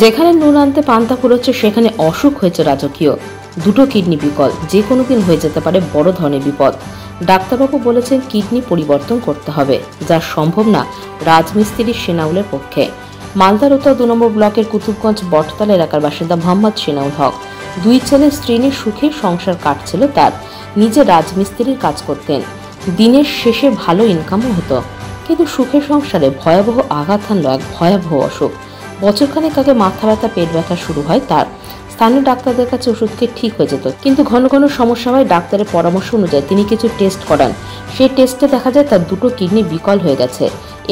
যেখানে নুন আনতে পান্তা ফুরোচ্ছে সেখানে অসুখ হয়েছে রাজকীয়। দুটো কিডনি বিকল, যে কোনো দিন হয়ে যেতে পারে বড় ধরনের বিপদ। ডাক্তারবাবু বলেছেন কিডনি পরিবর্তন করতে হবে, যা সম্ভব না রাজমিস্ত্রি সেনাউলের পক্ষে। মালদার উত্তর 2 নম্বর ব্লকের কুতুবগঞ্জ বটতলা এলাকার বাসিন্দা মোহাম্মদ সেনাউল হক। 2 ছেলে স্ত্রী নিয়ে সুখে সংসার কাটছিল তার। নিজে রাজমিস্ত্রির কাজ করতেন, দিনের শেষে ভালো ইনকামও হতো। কিন্তু সুখের সংসারে ভয়াবহ আঘাত হানল এক ভয়াবহ অসুখ। বছরখানেক আগে মাথা ব্যথা, পেট ব্যথা শুরু হয় তার। স্থানীয় ডাক্তারদের কাছে ওষুধ খেয়ে ঠিক হয়ে যেত, কিন্তু ঘন ঘন সমস্যা হয়। ডাক্তারের পরামর্শ অনুযায়ী তিনি কিছু টেস্ট করান। সেই টেস্টে দেখা যায় তার 2টো কিডনি বিকল হয়ে গেছে।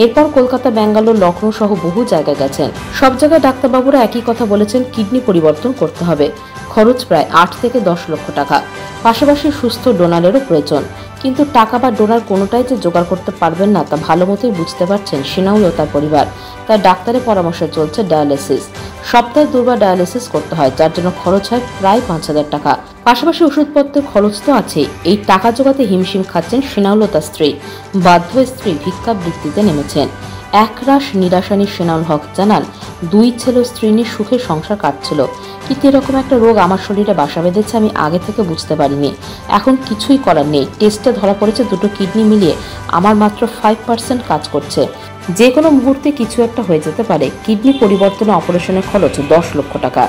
এরপর কলকাতা, ব্যাঙ্গালোর, লখনৌ সহ বহু জায়গায় গেছেন। সব জায়গায় ডাক্তারবাবুরা একই কথা বলেছেন, কিডনি পরিবর্তন করতে হবে। খরচ প্রায় 8 থেকে 10 লক্ষ টাকা। পাশাপাশি সুস্থ ডোনারেরও প্রয়োজন। কিন্তু টাকা বা ডোনার কোনোটাই যে জোগাড় করতে পারবেন না তা ভালো মতোই বুঝতে পারছেন সেনাউল ও তার পরিবার। তার ডাক্তারের পরামর্শে চলছে ডায়ালিসিস। সপ্তাহে 2 বার ডায়ালিসিস করতে হয়, যার জন্য খরচ হয় প্রায় 5000 টাকা। পাশাপাশি ওষুধপত্রের খরচ তো আছেই। এই টাকা জোগাতে হিমশিম খাচ্ছেন সেনাউল ও তার স্ত্রী। বাধ্য স্ত্রী ভিক্ষাবৃত্তিতে নেমেছেন। একরাশ নিরাশা নিয়ে সেনাউল হক জানান, 2 ছেলে স্ত্রী নিয়ে সুখে সংসার কাটছিল, কিন্তু এরকম একটা রোগ আমার শরীরে বাসা বেঁধেছে আমি আগে থেকে বুঝতে পারিনি। এখন কিছুই করার নেই। টেস্টে ধরা পড়েছে 2টো কিডনি মিলিয়ে আমার মাত্র 5% কাজ করছে। যে কোনো মুহূর্তে কিছু একটা হয়ে যেতে পারে। কিডনি পরিবর্তনে অপারেশনের খরচ 10 লক্ষ টাকা।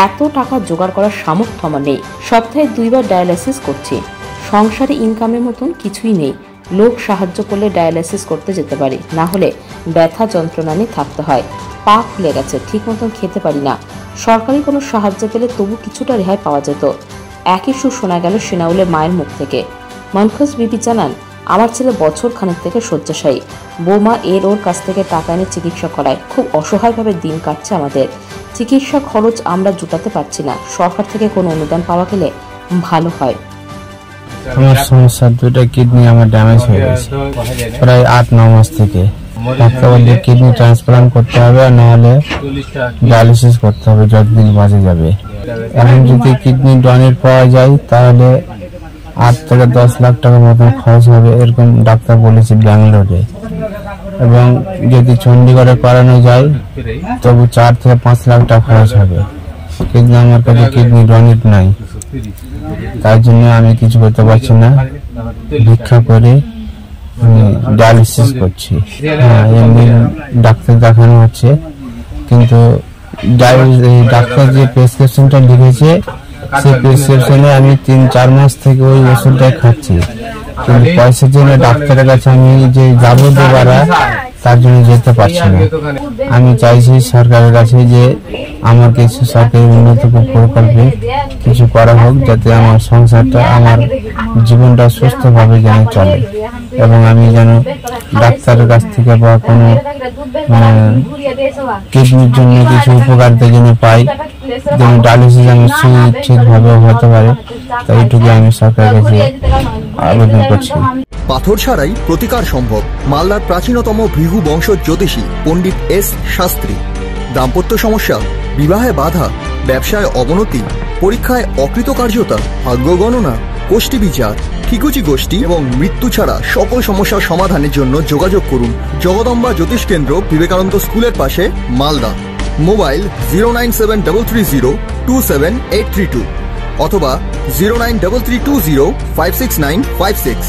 এত টাকা জোগাড় করার সামর্থ্য আমার নেই। সপ্তাহে 2 বার ডায়ালিসিস করছি। সংসারে ইনকামের মতন কিছুই নেই। লোক সাহায্য করলে ডায়ালিসিস করতে যেতে পারি, না হলে ব্যথা যন্ত্রণা নিয়ে থাকতে হয়। পা ফুলে গেছে, ঠিক মতন খেতে পারি না। সরকারি কোনো সাহায্য পেলে তবু কিছুটা রেহাই পাওয়া যেত। একই সুর শোনা গেল সেনাউলের মায়ের মুখ থেকে। মনখোজ বিবি জানান, আমার ছেলে বছর খানেক থেকে শয্যাশায়ী। বৌমা ওর কাছ থেকে টাকা এনে চিকিৎসা করায়। খুব অসহায়ভাবে দিন কাটছে আমাদের। চিকিৎসা খরচ আমরা জোটাতে পারছি না। সরকার থেকে কোনো অনুদান পাওয়া গেলে ভালো হয়। আমার সমস্যা, 2টা কিডনি আমার ড্যামেজ হয়ে গেছে প্রায় 8-9 মাস থেকে। ডাক্তার বলছে কিডনি ট্রান্সপ্লান্ট করতে হবে, আর নাহলে ডায়ালিসিস করতে হবে, যতদিন বাঁচে যাবে। এখন যদি কিডনি ডোনেট পাওয়া যায় তাহলে 8 থেকে 10 লাখ টাকার মতন খরচ হবে, এরকম ডাক্তার বলেছে ব্যাঙ্গালোরে। এবং যদি চণ্ডীগড়ে করানো যায় তবু 4 থেকে 5 লাখ টাকা খরচ হবে। কিন্তু আমার কাছে কিডনি ডোনেট নাই, তার জন্য আমি কিছু করতে পারছি না। ভিক্ষা করে ডায়ালিসিস করছি। এমনি ডাক্তার দেখানো হচ্ছে, কিন্তু ডাক্তার যে প্রেসক্রিপশনটা লিখেছে সেই প্রেসক্রিপশনে আমি 3-4 মাস থেকে ওই ওষুধটাই খাচ্ছি। কিন্তু পয়সার জন্য ডাক্তারের কাছে আমি যে যাবো দুবারা, তার জন্য যেতে পারছি না। আমি চাইছি সরকারের কাছে যে আমার কিছু সরকারি উন্নত প্রকল্পে কিছু করা হোক, যাতে আমার সংসারটা, আমার জীবনটা সুস্থভাবে যেন চলে, এবং আমি যেন ডাক্তারের কাছ থেকে বা কোনো কিডনির জন্য কিছু উপকারিতা যেন পাই, যেন ডায়ালিসিস আমি ঠিকভাবে হতে পারে। তাই এইটুকু আমি সরকারের কাছে আবেদন করছি। পাথর ছাড়াই প্রতিকার সম্ভব। মালদার প্রাচীনতম ভৃগু বংশ জ্যোতিষী পণ্ডিত এস শাস্ত্রী। দাম্পত্য সমস্যা, বিবাহে বাধা, ব্যবসায় অবনতি, পরীক্ষায় অকৃতকার্যতা, ভাগ্য গণনা, গোষ্ঠী বিচার, ঠিকুচি গোষ্ঠী এবং মৃত্যু ছাড়া সকল সমস্যার সমাধানের জন্য যোগাযোগ করুন জগদম্বা জ্যোতিষ কেন্দ্র, বিবেকানন্দ স্কুলের পাশে, মালদা। মোবাইল 09733027832 অথবা 09332056956।